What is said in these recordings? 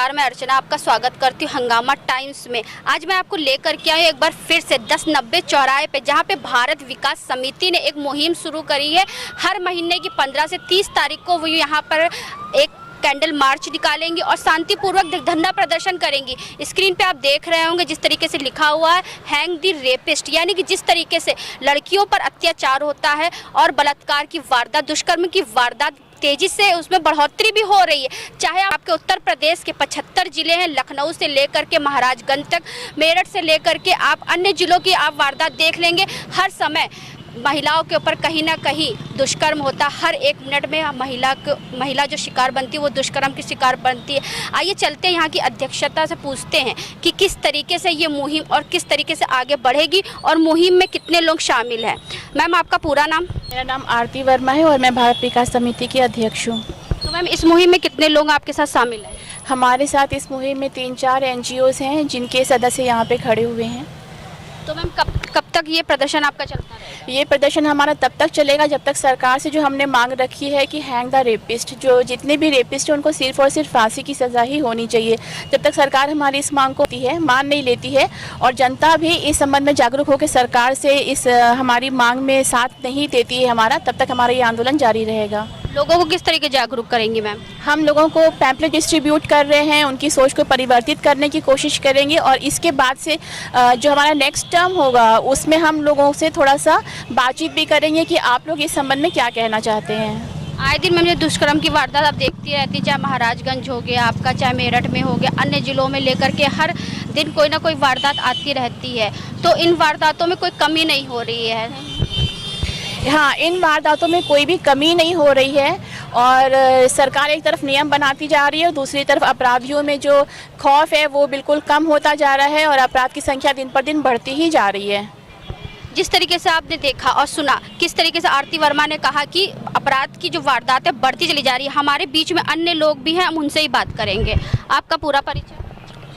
नमस्कार, मैं अर्चना आपका स्वागत करती हूँ हंगामा टाइम्स में। आज मैं आपको लेकर के आई एक बार फिर से 1090 चौराहे पे, जहाँ पे भारत विकास समिति ने एक मुहिम शुरू करी है। हर महीने की 15 से 30 तारीख को वो यहाँ पर एक कैंडल मार्च निकालेंगी और शांतिपूर्वक धरना प्रदर्शन करेंगी। स्क्रीन पे आप देख रहे होंगे जिस तरीके से लिखा हुआ है हैंग द रेपिस्ट, यानी कि जिस तरीके से लड़कियों पर अत्याचार होता है और बलात्कार की वारदात, दुष्कर्म की वारदात तेजी से उसमें बढ़ोतरी भी हो रही है। चाहे आपके उत्तर प्रदेश के 75 जिले हैं, लखनऊ से लेकर के महाराजगंज तक, मेरठ से लेकर के आप अन्य जिलों की आप वारदात देख लेंगे। हर समय महिलाओं के ऊपर कहीं ना कहीं दुष्कर्म होता है। हर एक मिनट में महिला जो शिकार बनती है वो दुष्कर्म की शिकार बनती है। आइए चलते हैं यहाँ की अध्यक्षता से पूछते हैं कि किस तरीके से ये मुहिम और किस तरीके से आगे बढ़ेगी और मुहिम में कितने लोग शामिल हैं। मैम, आपका पूरा नाम? मेरा नाम आरती वर्मा है और मैं भारत विकास समिति की अध्यक्ष हूँ। तो मैम, इस मुहिम में कितने लोग आपके साथ शामिल हैं? हमारे साथ इस मुहिम में 3-4 NGOs हैं जिनके सदस्य यहाँ पे खड़े हुए हैं। तो मैम, कब तक ये प्रदर्शन आपका चलता रहेगा? ये प्रदर्शन हमारा तब तक चलेगा जब तक सरकार से जो हमने मांग रखी है कि हैंग द रेपिस्ट, जो जितने भी रेपिस्ट हैं उनको सिर्फ और सिर्फ फांसी की सज़ा ही होनी चाहिए। जब तक सरकार हमारी इस मांग को मान नहीं लेती है और जनता भी इस संबंध में जागरूक होकर सरकार से इस हमारी मांग में साथ नहीं देती है हमारा, तब तक हमारा ये आंदोलन जारी रहेगा। लोगों को किस तरीके जागरूक करेंगी मैम? हम लोगों को पैम्पलेट डिस्ट्रीब्यूट कर रहे हैं, उनकी सोच को परिवर्तित करने की कोशिश करेंगे और इसके बाद से जो हमारा नेक्स्ट टर्म होगा उसमें हम लोगों से थोड़ा सा बातचीत भी करेंगे कि आप लोग इस संबंध में क्या कहना चाहते हैं। आए दिन मैम, दुष्कर्म की वारदात आप देखती रहती, चाहे महाराजगंज हो गया आपका, चाहे मेरठ में हो गया, अन्य जिलों में लेकर के हर दिन कोई ना कोई वारदात आती रहती है। तो इन वारदातों में कोई कमी नहीं हो रही है? हाँ, इन वारदातों में कोई भी कमी नहीं हो रही है और सरकार एक तरफ नियम बनाती जा रही है और दूसरी तरफ अपराधियों में जो खौफ है वो बिल्कुल कम होता जा रहा है और अपराध की संख्या दिन पर दिन बढ़ती ही जा रही है। जिस तरीके से आपने देखा और सुना, किस तरीके से आरती वर्मा ने कहा कि अपराध की जो वारदात है बढ़ती चली जा रही है। हमारे बीच में अन्य लोग भी हैं, हम उनसे ही बात करेंगे। आपका पूरा परिचय?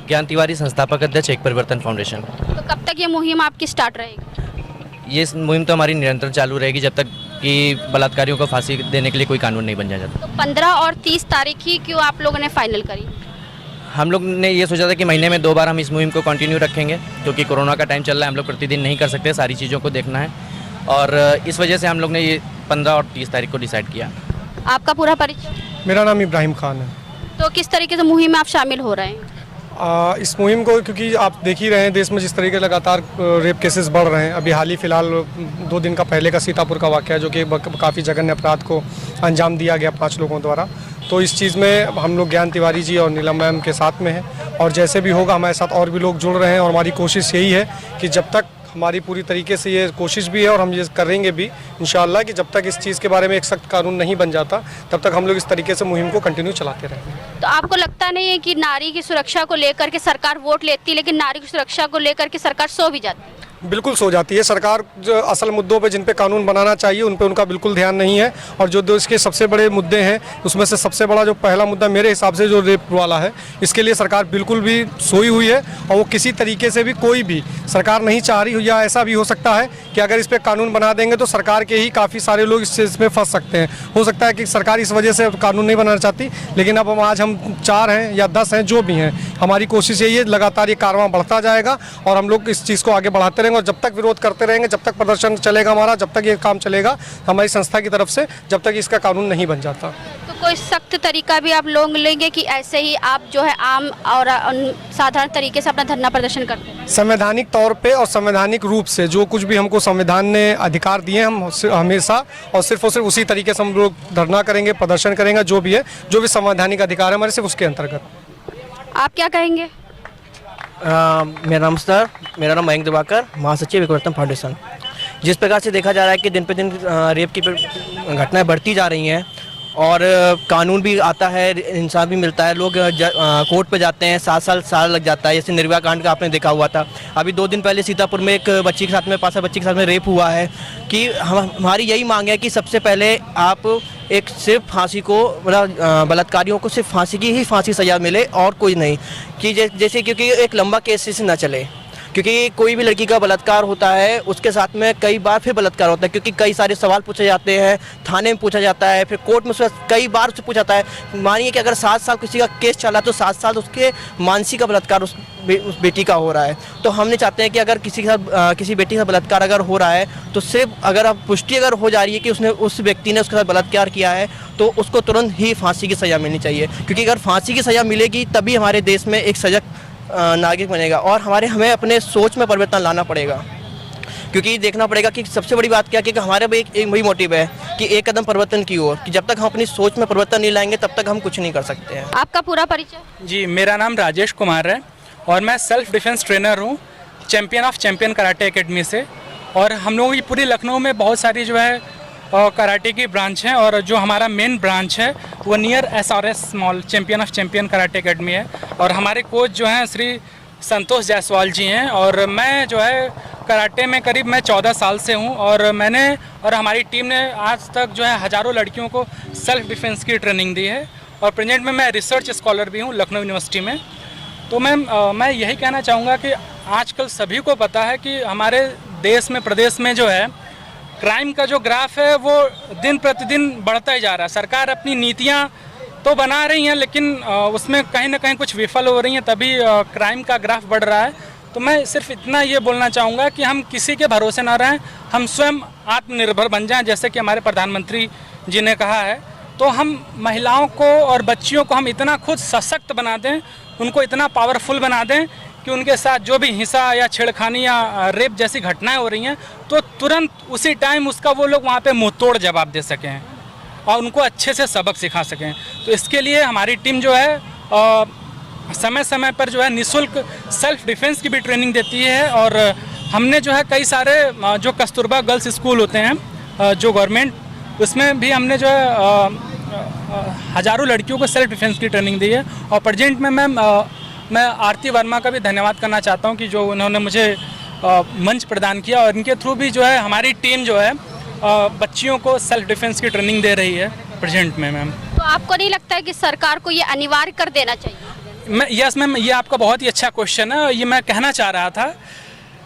ज्ञान तिवारी, संस्थापक अध्यक्ष एक परिवर्तन फाउंडेशन। तो कब तक ये मुहिम आपकी स्टार्ट रहेगी? ये मुहिम तो हमारी निरंतर चालू रहेगी जब तक कि बलात्कारियों को फांसी देने के लिए कोई कानून नहीं बन जाता। तो 15 और 30 तारीख ही क्यों आप लोगों ने फाइनल करी? हम लोग ने ये सोचा था कि महीने में 2 बार हम इस मुहिम को कंटिन्यू रखेंगे, क्योंकि कोरोना का टाइम चल रहा है, हम लोग प्रतिदिन नहीं कर सकते, सारी चीज़ों को देखना है और इस वजह से हम लोग ने ये 15 और 30 तारीख को डिसाइड किया। आपका पूरा परिचय? मेरा नाम इब्राहिम खान है। तो किस तरीके से मुहिम में आप शामिल हो रहे हैं? इस मुहिम को क्योंकि आप देख ही रहे हैं देश में जिस तरीके लगातार रेप केसेस बढ़ रहे हैं। अभी हाल ही फिलहाल 2 दिन का पहले का सीतापुर का वाक़या जो कि काफ़ी जघन्य अपराध को अंजाम दिया गया 5 लोगों द्वारा। तो इस चीज़ में हम लोग ज्ञान तिवारी जी और नीलम मैम के साथ में हैं और जैसे भी होगा हमारे साथ और भी लोग जुड़ रहे हैं और हमारी कोशिश यही है कि जब तक हमारी पूरी तरीके से ये कोशिश भी है और हम ये करेंगे भी इंशाअल्लाह कि जब तक इस चीज़ के बारे में एक सख्त कानून नहीं बन जाता तब तक हम लोग इस तरीके से मुहिम को कंटिन्यू चलाते रहेंगे। तो आपको लगता नहीं है कि नारी की सुरक्षा को लेकर के सरकार वोट लेती, लेकिन नारी की सुरक्षा को लेकर के सरकार सो भी जाती है? बिल्कुल सो जाती है। सरकार जो असल मुद्दों पे जिन पे कानून बनाना चाहिए उन पे उनका बिल्कुल ध्यान नहीं है और जो देश के सबसे बड़े मुद्दे हैं उसमें से सबसे बड़ा जो पहला मुद्दा मेरे हिसाब से जो रेप वाला है, इसके लिए सरकार बिल्कुल भी सोई हुई है और वो किसी तरीके से भी कोई भी सरकार नहीं चाह रही, या ऐसा भी हो सकता है कि अगर इस पर कानून बना देंगे तो सरकार के ही काफ़ी सारे लोग इसमें फंस सकते हैं। हो सकता है कि सरकार इस वजह से कानून नहीं बनाना चाहती, लेकिन अब आज हम 4 हैं या 10 हैं, जो भी हैं, हमारी कोशिश यही है लगातार ये कारवां बढ़ता जाएगा और हम लोग इस चीज़ को आगे बढ़ाते रहेंगे और जब तक विरोध करते रहेंगे, जब तक प्रदर्शन चलेगा हमारा, जब तक ये काम चलेगा हमारी संस्था की तरफ से, जब तक इसका कानून नहीं बन जाता। तो कोई सख्त तरीका भी आप लोग लेंगे कि ऐसे ही आप जो है आम और साधारण तरीके से अपना धरना प्रदर्शन करते हैं? संवैधानिक तौर पे और संवैधानिक रूप से जो कुछ भी हमको संविधान ने अधिकार दिए हम हमेशा और सिर्फ उसी तरीके से हम लोग धरना करेंगे, प्रदर्शन करेंगे, जो भी है, जो भी संवैधानिक अधिकार है हमारे, सिर्फ उसके अंतर्गत। आप क्या कहेंगे? मेरा नाम मयंक दिवाकर, महासचिव विवर्तन फाउंडेशन। जिस प्रकार से देखा जा रहा है कि दिन पे दिन रेप की घटनाएं बढ़ती जा रही हैं और कानून भी आता है, इंसाफ भी मिलता है, लोग कोर्ट पे जाते हैं, 7 साल लग जाता है। जैसे निर्भया कांड का आपने देखा हुआ था, अभी 2 दिन पहले सीतापुर में एक बच्ची के साथ में 5 साल बच्ची के साथ में रेप हुआ है। कि हमारी यही मांग है कि सबसे पहले आप एक सिर्फ फांसी को, बलात्कारियों को सिर्फ फांसी की ही फांसी सज़ा मिले और कोई नहीं, कि जैसे क्योंकि एक लंबा केस से ना चले। क्योंकि कोई भी लड़की का बलात्कार होता है उसके साथ में कई बार फिर बलात्कार होता है, क्योंकि कई सारे सवाल पूछे जाते हैं, थाने में पूछा जाता है, फिर कोर्ट में उससे कई बार उससे पूछा जाता है। मानिए कि अगर 7 साल किसी का केस चला तो 7 साल उसके मानसिक का बलात्कार उस बेटी का हो रहा है। तो हम नहीं चाहते हैं कि अगर किसी के साथ किसी बेटी का बलात्कार अगर हो रहा है तो सिर्फ अगर अब पुष्टि अगर हो जा रही है कि उसने उस व्यक्ति ने उसके साथ बलात्कार किया है तो उसको तुरंत ही फांसी की सज़ा मिलनी चाहिए, क्योंकि अगर फांसी की सज़ा मिलेगी तभी हमारे देश में एक सजग नागरिक बनेगा। और हमें अपने सोच में परिवर्तन लाना पड़ेगा, क्योंकि देखना पड़ेगा कि सबसे बड़ी बात क्या है कि हमारा भी एक वही मोटिव है कि एक कदम परिवर्तन की ओर, कि जब तक हम अपनी सोच में परिवर्तन नहीं लाएंगे तब तक हम कुछ नहीं कर सकते हैं। आपका पूरा परिचय? जी, मेरा नाम राजेश कुमार है और मैं सेल्फ डिफेंस ट्रेनर हूँ champion of champion karate academy से। और हम लोगों की पूरी लखनऊ में बहुत सारी जो है कराटे की ब्रांच हैं, और जो हमारा मेन ब्रांच है वो near SRS mall champion of champion karate academy है। और हमारे कोच जो हैं श्री संतोष जायसवाल जी हैं, और मैं जो है कराटे में करीब मैं 14 साल से हूं, और मैंने और हमारी टीम ने आज तक जो है हज़ारों लड़कियों को सेल्फ डिफेंस की ट्रेनिंग दी है। और प्रेजेंट में मैं रिसर्च स्कॉलर भी हूं लखनऊ यूनिवर्सिटी में। तो मैं यही कहना चाहूँगा कि आजकल सभी को पता है कि हमारे देश में प्रदेश में जो है क्राइम का जो ग्राफ है वो दिन प्रतिदिन बढ़ता ही जा रहा है। सरकार अपनी नीतियाँ तो बना रही हैं लेकिन उसमें कहीं ना कहीं कुछ विफल हो रही हैं, तभी क्राइम का ग्राफ बढ़ रहा है। तो मैं सिर्फ इतना ये बोलना चाहूँगा कि हम किसी के भरोसे ना रहें, हम स्वयं आत्मनिर्भर बन जाएं, जैसे कि हमारे प्रधानमंत्री जी ने कहा है। तो हम महिलाओं को और बच्चियों को हम इतना खुद सशक्त बना दें, उनको इतना पावरफुल बना दें कि उनके साथ जो भी हिंसा या छेड़खानी या रेप जैसी घटनाएं हो रही हैं तो तुरंत उसी टाइम उसका वो लोग वहाँ पे मुंहतोड़ जवाब दे सकें और उनको अच्छे से सबक सिखा सकें। तो इसके लिए हमारी टीम जो है समय समय पर जो है निःशुल्क सेल्फ डिफेंस की भी ट्रेनिंग देती है। और हमने जो है कई सारे जो कस्तूरबा गर्ल्स स्कूल होते हैं जो गवर्नमेंट, उसमें भी हमने जो है हज़ारों लड़कियों को सेल्फ डिफेंस की ट्रेनिंग दी है। और प्रेजेंट में मैं आरती वर्मा का भी धन्यवाद करना चाहता हूं कि जो उन्होंने मुझे मंच प्रदान किया, और इनके थ्रू भी जो है हमारी टीम जो है बच्चियों को सेल्फ डिफेंस की ट्रेनिंग दे रही है प्रेजेंट में। मैम, तो आपको नहीं लगता है कि सरकार को ये अनिवार्य कर देना चाहिए? यस मैम, ये आपका बहुत ही अच्छा क्वेश्चन है, ये मैं कहना चाह रहा था।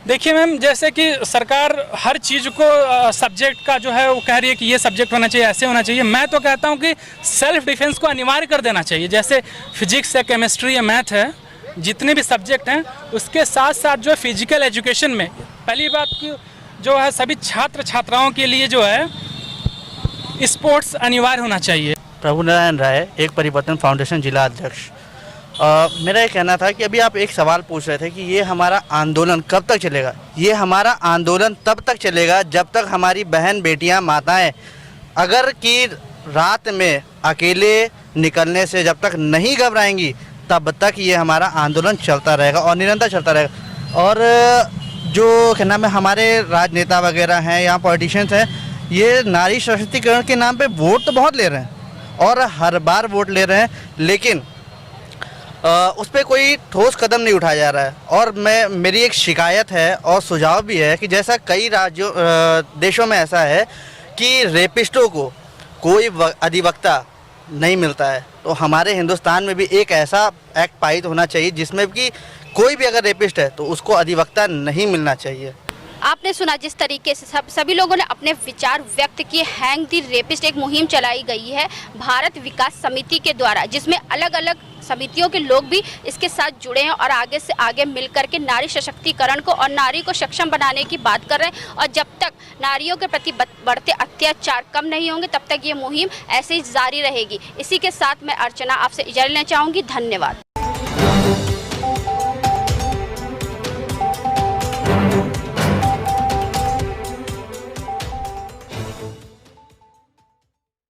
देखिए मैम, जैसे कि सरकार हर चीज़ को सब्जेक्ट का जो है वो कह रही है कि ये सब्जेक्ट होना चाहिए, ऐसे होना चाहिए। मैं तो कहता हूँ कि सेल्फ डिफेंस को अनिवार्य कर देना चाहिए। जैसे फिजिक्स है, केमिस्ट्री है, मैथ है, जितने भी सब्जेक्ट हैं उसके साथ साथ जो फिजिकल एजुकेशन में पहली बात की जो है सभी छात्र छात्राओं के लिए जो है स्पोर्ट्स अनिवार्य होना चाहिए। प्रभुनारायण राय, एक परिवर्तन फाउंडेशन जिला अध्यक्ष। मेरा ये कहना था कि अभी आप एक सवाल पूछ रहे थे कि ये हमारा आंदोलन कब तक चलेगा। ये हमारा आंदोलन तब तक चलेगा जब तक हमारी बहन बेटियां माताएं अगर कि रात में अकेले निकलने से जब तक नहीं घबराएंगी तब तक ये हमारा आंदोलन चलता रहेगा और निरंतर चलता रहेगा। और जो क्या नाम है हमारे राजनेता वगैरह हैं या पॉलिटिशियंस हैं, ये नारी सशक्तिकरण के नाम पे वोट तो बहुत ले रहे हैं और हर बार वोट ले रहे हैं, लेकिन उस पर कोई ठोस कदम नहीं उठाया जा रहा है। और मेरी एक शिकायत है और सुझाव भी है कि जैसा कई राज्यों देशों में ऐसा है कि रेपिस्टों को कोई अधिवक्ता नहीं मिलता है, तो हमारे हिंदुस्तान में भी एक ऐसा एक्ट पारित होना चाहिए जिसमें कि कोई भी अगर रेपिस्ट है तो उसको अधिवक्ता नहीं मिलना चाहिए। आपने सुना जिस तरीके से सभी लोगों ने अपने विचार व्यक्त किए। हैंग द रेपिस्ट एक मुहिम चलाई गई है भारत विकास समिति के द्वारा, जिसमें अलग अलग समितियों के लोग भी इसके साथ जुड़े हैं और आगे से आगे मिलकर के नारी सशक्तिकरण को और नारी को सक्षम बनाने की बात कर रहे हैं। और जब तक नारियों के प्रति बढ़ते अत्याचार कम नहीं होंगे तब तक ये मुहिम ऐसे ही जारी रहेगी। इसी के साथ मैं अर्चना आपसे इजाज़त लेना चाहूँगी। धन्यवाद।